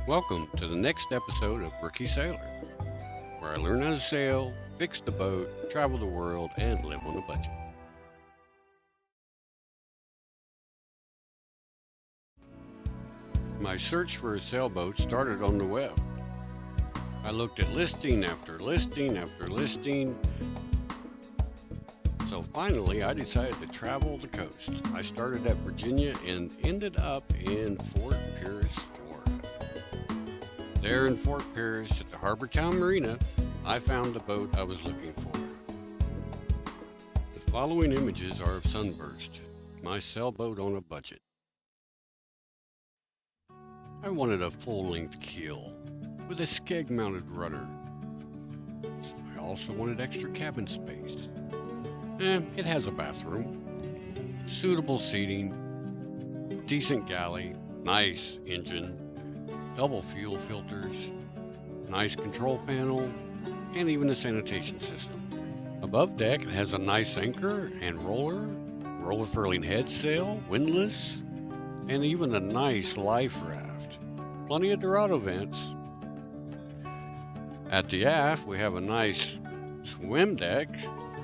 Welcome to the next episode of Rookie Sailor, where I learn how to sail, fix the boat, travel the world, and live on a budget. My search for a sailboat started on the web. I looked at listing after listing after listing. So finally, I decided to travel the coast. I started at Virginia and ended up in Fort Pierce, Florida. There in Fort Pierce at the Harbortown Marina, I found the boat I was looking for. The following images are of Sunburst, my sailboat on a budget. I wanted a full-length keel with a skeg mounted rudder. I also wanted extra cabin space. It has a bathroom, suitable seating, decent galley, nice engine, double fuel filters, nice control panel, and even a sanitation system. Above deck, it has a nice anchor and roller furling head sail, windlass, and even a nice life raft. Plenty of Dorado vents. At the aft, we have a nice swim deck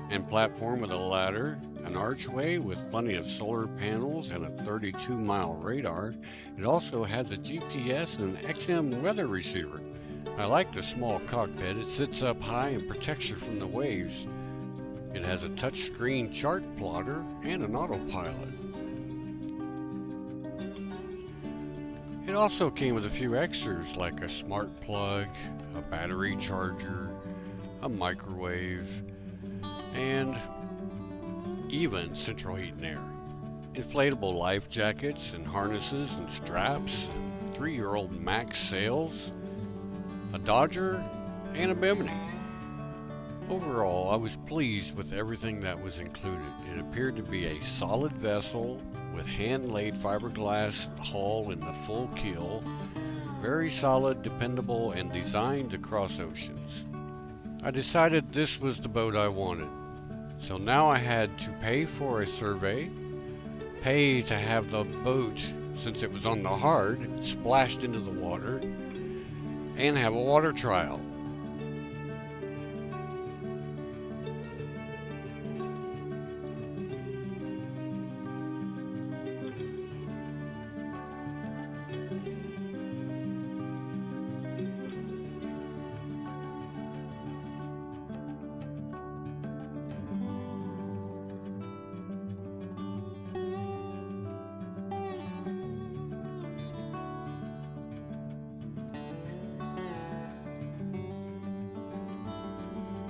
and platform with a ladder, an archway with plenty of solar panels and a 32-mile radar. It also has a GPS and an XM weather receiver. I like the small cockpit. It sits up high and protects you from the waves. It has a touchscreen chart plotter and an autopilot. It also came with a few extras like a smart plug, a battery charger, a microwave, and even central heat and air. Inflatable life jackets and harnesses and straps, 3-year-old Max sails, a Dodger, and a Bimini. Overall, I was pleased with everything that was included. It appeared to be a solid vessel with hand-laid fiberglass hull in the full keel, very solid, dependable, and designed to cross oceans. I decided this was the boat I wanted. So now I had to pay for a survey, pay to have the boat, since it was on the hard, splashed into the water, and have a water trial.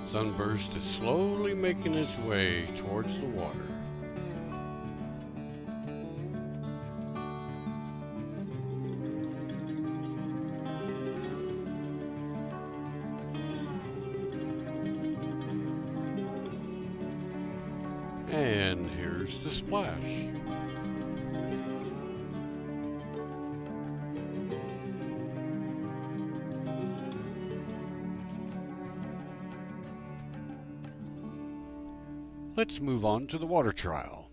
Sunburst is slowly making its way towards the water. And here's the splash. Let's move on to the water trial.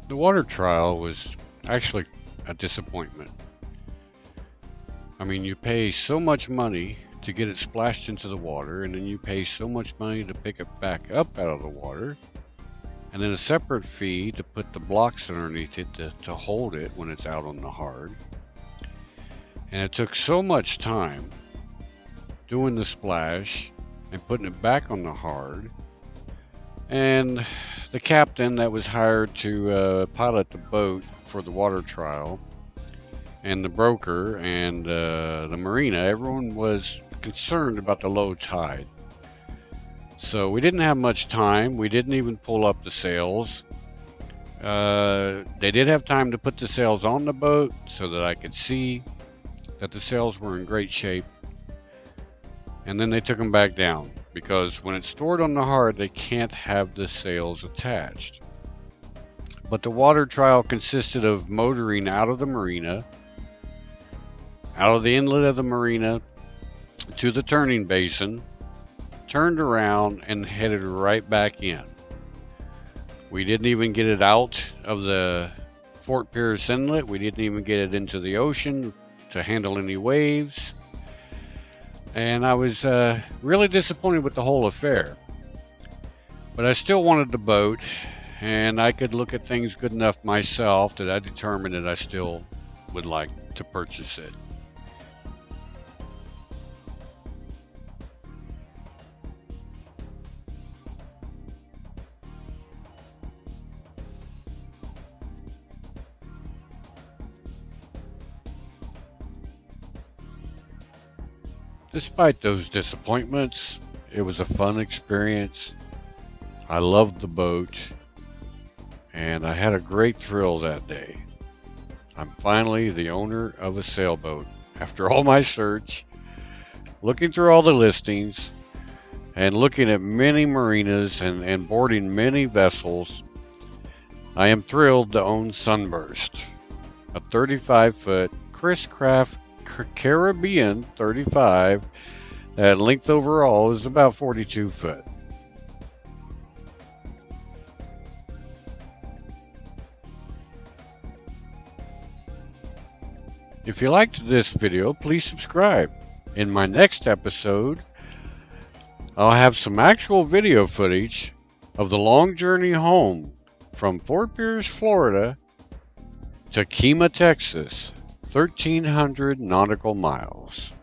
The water trial was actually a disappointment. I mean, you pay so much money to get it splashed into the water, and then you pay so much money to pick it back up out of the water, and then a separate fee to put the blocks underneath it to hold it when it's out on the hard. And it took so much time doing the splash and putting it back on the hard. And the captain that was hired to pilot the boat for the water trial, and the broker and the marina, everyone was concerned about the low tide. So we didn't have much time. We didn't even pull up the sails. They did have time to put the sails on the boat so that I could see that the sails were in great shape, and then they took them back down because when it's stored on the hard, they can't have the sails attached. But the water trial consisted of motoring out of the marina, out of the inlet of the marina to the turning basin, turned around and headed right back in. We didn't even get it out of the Fort Pierce Inlet. We didn't even get it into the ocean to handle any waves. And I was really disappointed with the whole affair. But I still wanted the boat, and I could look at things good enough myself that I determined that I still would like to purchase it. Despite those disappointments, it was a fun experience. I loved the boat, and I had a great thrill that day. I'm finally the owner of a sailboat. After all my search, looking through all the listings, and looking at many marinas and boarding many vessels, I am thrilled to own Sunburst, a 35-foot Chris Craft Caribbean 35 that length overall is about 42 foot. If you liked this video, please subscribe. In my next episode, I'll have some actual video footage of the long journey home from Fort Pierce, Florida to Kemah, Texas, 1,300 nautical miles.